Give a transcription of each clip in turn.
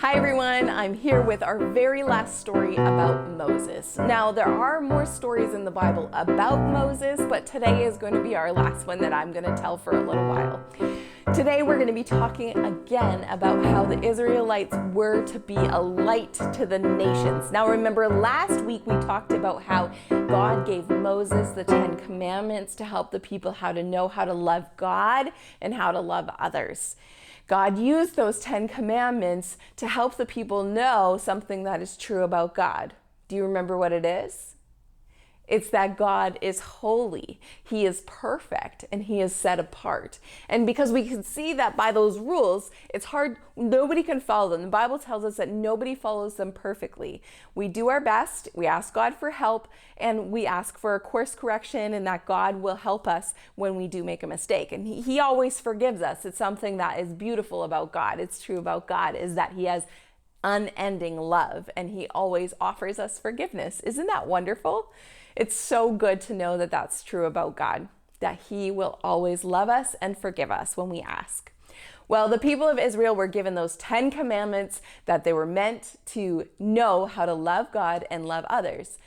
Hi everyone, I'm here with our very last story about Moses. Now, there are more stories in the Bible about Moses, but today is going to be our last one that I'm going to tell for a little while. Today we're going to be talking again about how the Israelites were to be a light to the nations. Now remember, last week we talked about how God gave Moses the 10 Commandments to help the people how to know how to love God and how to love others. God used those 10 Commandments to help the people know something that is true about God. Do you remember what it is? It's that God is holy, He is perfect, and He is set apart. And because we can see that by those rules, it's hard, nobody can follow them. The Bible tells us that nobody follows them perfectly. We do our best, we ask God for help, and we ask for a course correction, and that God will help us when we do make a mistake. And He always forgives us. It's something that is beautiful about God. It's true about God, is that He has unending love, and He always offers us forgiveness. Isn't that wonderful? It's so good to know that that's true about God, that He will always love us and forgive us when we ask. Well, the people of Israel were given those 10 commandments that they were meant to know how to love God and love others.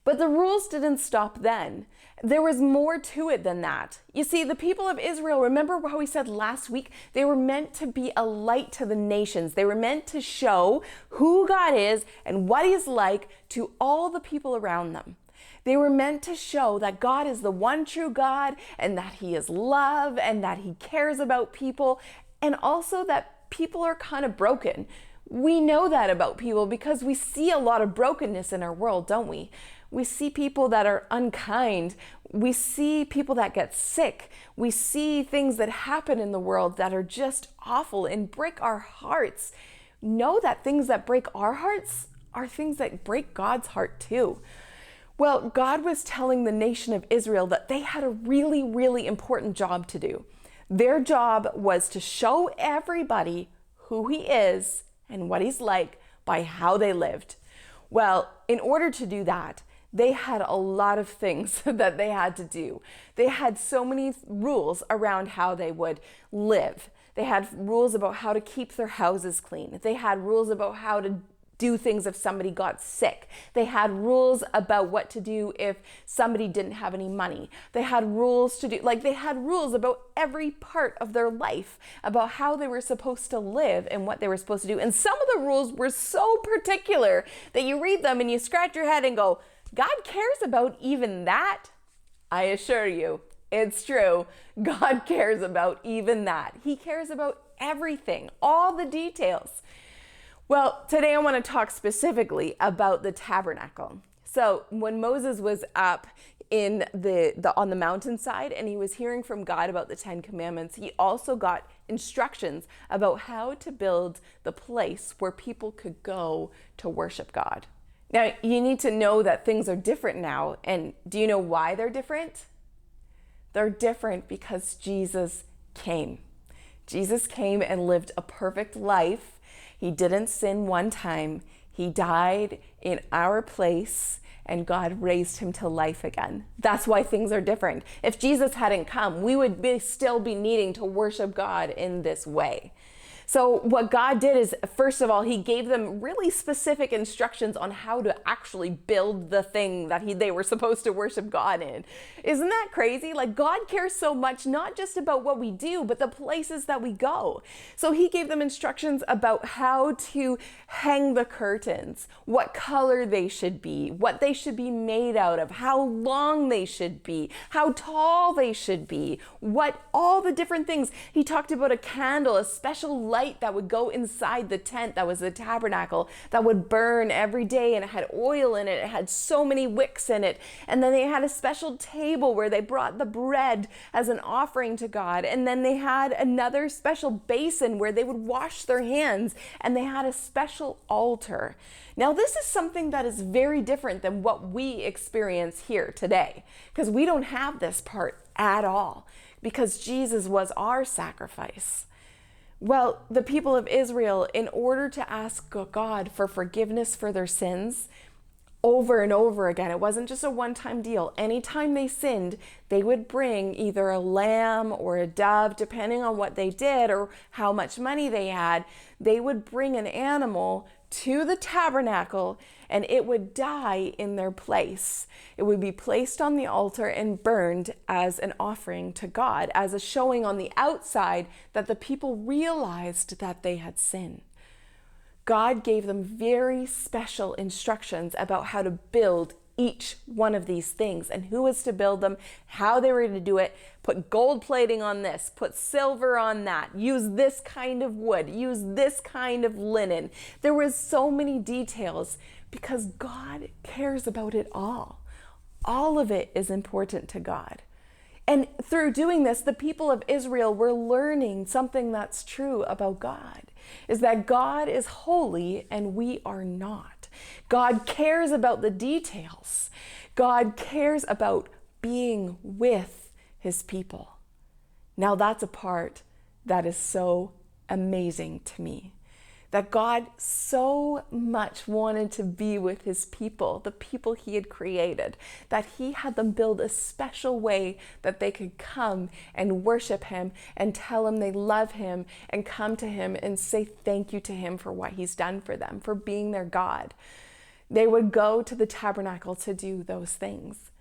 But the rules didn't stop then. There was more to it than that. You see, the people of Israel, remember how we said last week, they were meant to be a light to the nations. They were meant to show who God is and what He's like to all the people around them. They were meant to show that God is the one true God, and that He is love, and that He cares about people, and also that people are kind of broken. We know that about people because we see a lot of brokenness in our world, don't we? We see people that are unkind. We see people that get sick. We see things that happen in the world that are just awful and break our hearts. Know that things that break our hearts are things that break God's heart too. Well, God was telling the nation of Israel that they had a really, really important job to do. Their job was to show everybody who He is and what He's like by how they lived. Well, in order to do that, they had a lot of things that they had to do. They had so many rules around how they would live. They had rules about how to keep their houses clean. They had rules about how to do things if somebody got sick. They had rules about what to do if somebody didn't have any money. They had rules to do, they had rules about every part of their life, about how they were supposed to live and what they were supposed to do. And some of the rules were so particular that you read them and you scratch your head and go, God cares about even that? I assure you, it's true. God cares about even that. He cares about everything, all the details. Well, today I want to talk specifically about the tabernacle. So when Moses was up in on the mountainside and he was hearing from God about the 10 Commandments, he also got instructions about how to build the place where people could go to worship God. Now, you need to know that things are different now. And do you know why they're different? They're different because Jesus came. Jesus came and lived a perfect life. He didn't sin one time. He died in our place, and God raised Him to life again. That's why things are different. If Jesus hadn't come, we would still be needing to worship God in this way. So what God did is, first of all, He gave them really specific instructions on how to actually build the thing that they were supposed to worship God in. Isn't that crazy? God cares so much, not just about what we do, but the places that we go. So He gave them instructions about how to hang the curtains, what color they should be, what they should be made out of, how long they should be, how tall they should be, all the different things. He talked about a candle, a special light that would go inside the tent that was the tabernacle that would burn every day, and it had oil in it. It had so many wicks in it. And then they had a special table where they brought the bread as an offering to God. And then they had another special basin where they would wash their hands, and they had a special altar. Now, this is something that is very different than what we experience here today, because we don't have this part at all, because Jesus was our sacrifice. Well, the people of Israel, in order to ask God for forgiveness for their sins, over and over again. It wasn't just a one-time deal. Anytime they sinned, they would bring either a lamb or a dove, depending on what they did or how much money they had. They would bring an animal to the tabernacle and it would die in their place. It would be placed on the altar and burned as an offering to God, as a showing on the outside that the people realized that they had sinned. God gave them very special instructions about how to build each one of these things and who was to build them, how they were to do it, put gold plating on this, put silver on that, use this kind of wood, use this kind of linen. There was so many details because God cares about it all. All of it is important to God. And through doing this, the people of Israel were learning something that's true about God, is that God is holy and we are not. God cares about the details. God cares about being with his people. Now that's a part that is so amazing to me. That God so much wanted to be with his people, the people he had created, that he had them build a special way that they could come and worship him and tell him they love him and come to him and say thank you to him for what he's done for them, for being their God. They would go to the tabernacle to do those things.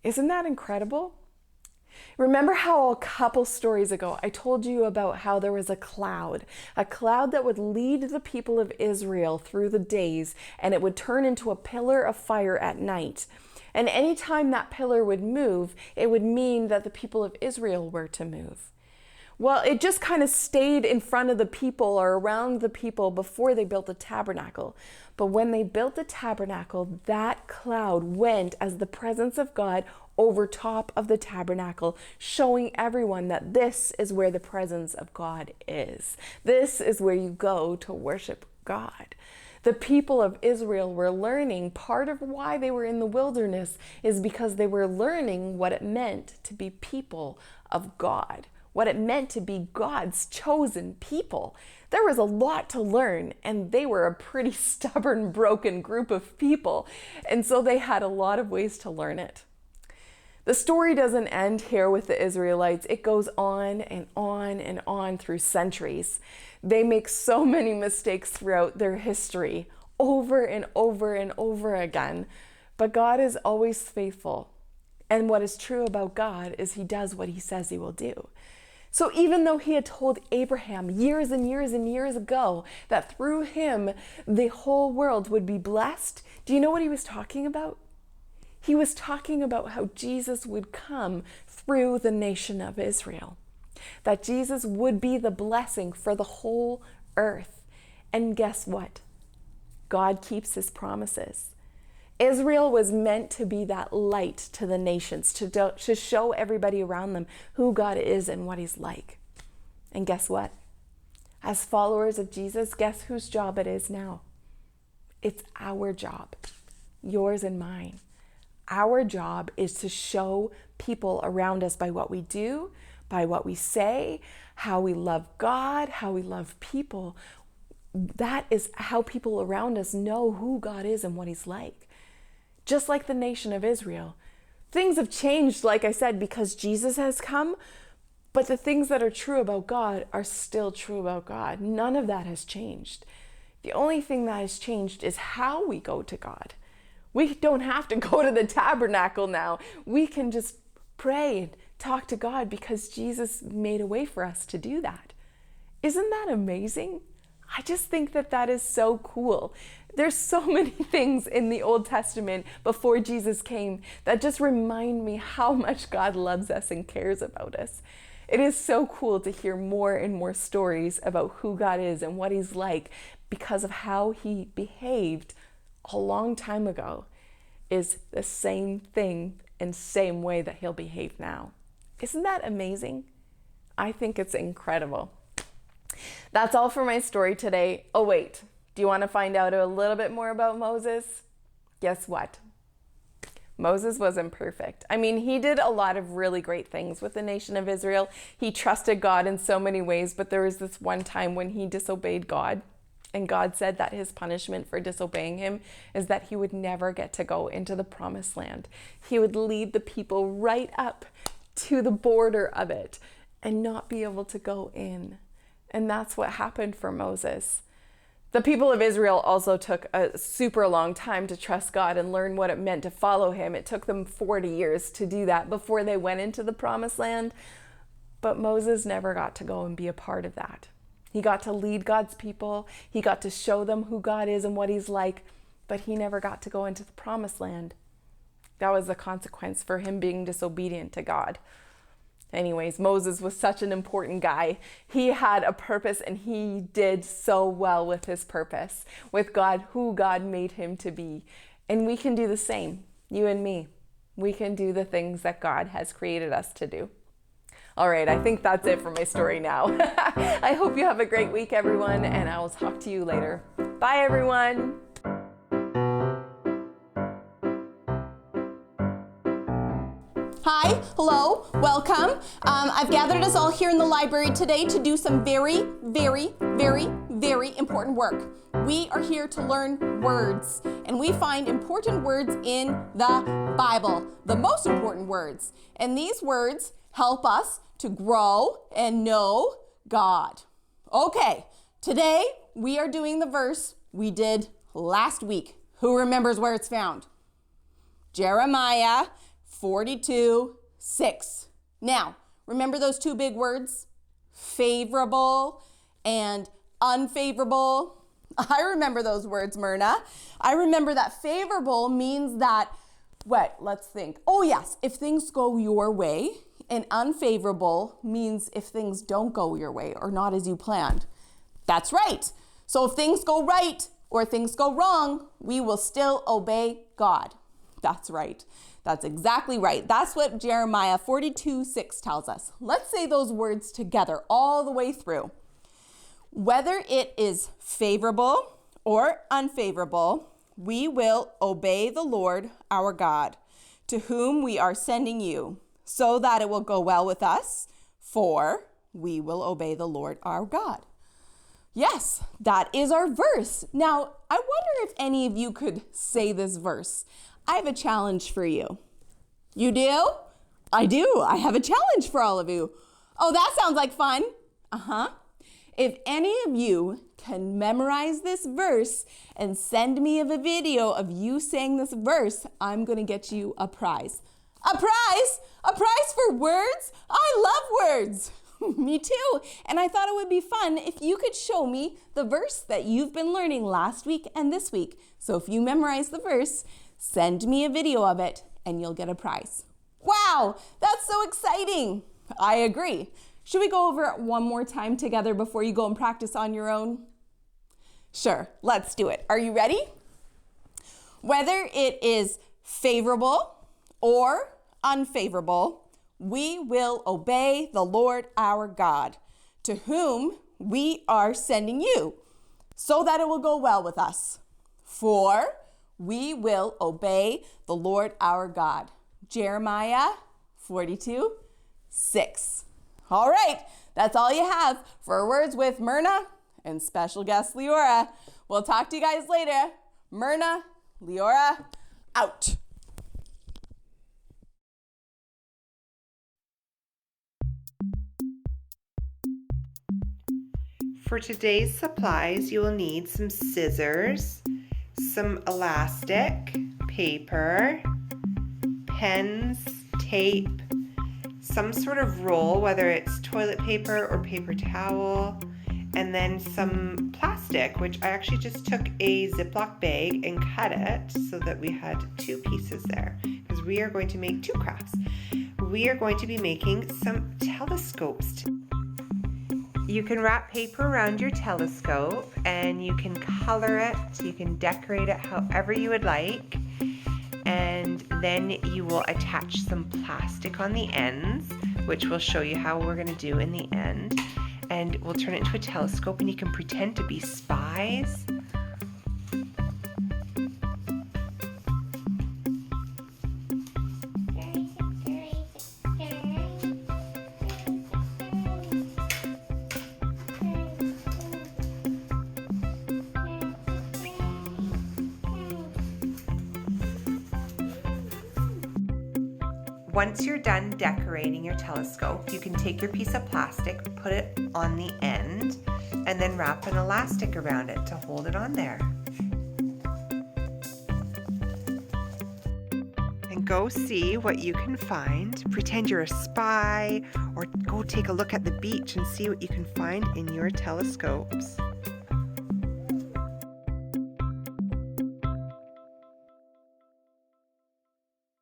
Isn't that incredible? Remember how a couple stories ago I told you about how there was a cloud that would lead the people of Israel through the days, and it would turn into a pillar of fire at night. And anytime that pillar would move, it would mean that the people of Israel were to move. Well, it just kind of stayed in front of the people or around the people before they built the tabernacle. But when they built the tabernacle, that cloud went as the presence of God over top of the tabernacle, showing everyone that this is where the presence of God is. This is where you go to worship God. The people of Israel were learning, part of why they were in the wilderness is because they were learning what it meant to be people of God, what it meant to be God's chosen people. There was a lot to learn, and they were a pretty stubborn, broken group of people, and so they had a lot of ways to learn it. The story doesn't end here with the Israelites. It goes on and on and on through centuries. They make so many mistakes throughout their history, over and over and over again. But God is always faithful. And what is true about God is he does what he says he will do. So even though he had told Abraham years and years and years ago that through him the whole world would be blessed, do you know what he was talking about? He was talking about how Jesus would come through the nation of Israel, that Jesus would be the blessing for the whole earth. And guess what? God keeps his promises. Israel was meant to be that light to the nations, to show everybody around them who God is and what he's like. And guess what? As followers of Jesus, guess whose job it is now? It's our job, yours and mine. Our job is to show people around us by what we do, by what we say, how we love God, how we love people. That is how people around us know who God is and what he's like. Just like the nation of Israel. Things have changed, like I said, because Jesus has come, but the things that are true about God are still true about God. None of that has changed. The only thing that has changed is how we go to God. We don't have to go to the tabernacle now. We can just pray and talk to God because Jesus made a way for us to do that. Isn't that amazing? I just think that that is so cool. There's so many things in the Old Testament before Jesus came that just remind me how much God loves us and cares about us. It is so cool to hear more and more stories about who God is and what he's like because of how he behaved a long time ago is the same thing and same way that he'll behave now. Isn't that amazing? I think it's incredible. That's all for my story today. Oh wait, do you want to find out a little bit more about Moses? Guess what? Moses wasn't perfect. I mean, he did a lot of really great things with the nation of Israel. He trusted God in so many ways, but there was this one time when he disobeyed God. And God said that his punishment for disobeying him is that he would never get to go into the promised land. He would lead the people right up to the border of it and not be able to go in. And that's what happened for Moses. The people of Israel also took a super long time to trust God and learn what it meant to follow him. It took them 40 years to do that before they went into the promised land. But Moses never got to go and be a part of that. He got to lead God's people. He got to show them who God is and what he's like, but he never got to go into the promised land. That was the consequence for him being disobedient to God. Anyways, Moses was such an important guy. He had a purpose and he did so well with his purpose, with God, who God made him to be. And we can do the same, you and me. We can do the things that God has created us to do. All right, I think that's it for my story now. I hope you have a great week, everyone, and I will talk to you later. Bye, everyone. Hi, hello, welcome. I've gathered us all here in the library today to do some very, very, very, very important work. We are here to learn words, and we find important words in the Bible, the most important words. And these words help us to grow and know God. Okay, today we are doing the verse we did last week. Who remembers where it's found? Jeremiah 42:6. Now, remember those two big words? Favorable and unfavorable. I remember those words, Myrna. I remember that favorable means that, let's think. Oh yes, if things go your way, and unfavorable means if things don't go your way or not as you planned. That's right. So if things go right or things go wrong, we will still obey God. That's right. That's exactly right. That's what Jeremiah 42:6 tells us. Let's say those words together all the way through. Whether it is favorable or unfavorable, we will obey the Lord our God, to whom we are sending you, so that it will go well with us, for we will obey the Lord our God. Yes, that is our verse. Now, I wonder if any of you could say this verse. I have a challenge for you. You do? I do. I have a challenge for all of you. Oh, that sounds like fun. If any of you can memorize this verse and send me a video of you saying this verse, I'm going to get you a prize. A prize? A prize for words? I love words. Me too. And I thought it would be fun if you could show me the verse that you've been learning last week and this week. So if you memorize the verse, send me a video of it and you'll get a prize. Wow, that's so exciting. I agree. Should we go over it one more time together before you go and practice on your own? Sure, let's do it. Are you ready? Whether it is favorable or unfavorable, we will obey the Lord our God, to whom we are sending you, so that it will go well with us. For we will obey the Lord our God. Jeremiah 42:6. All right, that's all you have for Words with Myrna and special guest Leora. We'll talk to you guys later. Myrna, Leora, out. For today's supplies, you will need some scissors, some elastic, paper, pens, tape, some sort of roll, whether it's toilet paper or paper towel, and then some plastic, which I actually just took a Ziploc bag and cut it so that we had two pieces there, because we are going to make two crafts. We are going to be making some telescopes. You can wrap paper around your telescope and you can color it, you can decorate it however you would like, and then you will attach some plastic on the ends, which will show you how we're going to do in the end, and we'll turn it into a telescope and you can pretend to be spies. Once you're done decorating your telescope, you can take your piece of plastic, put it on the end, and then wrap an elastic around it to hold it on there. And go see what you can find. Pretend you're a spy, or go take a look at the beach and see what you can find in your telescopes.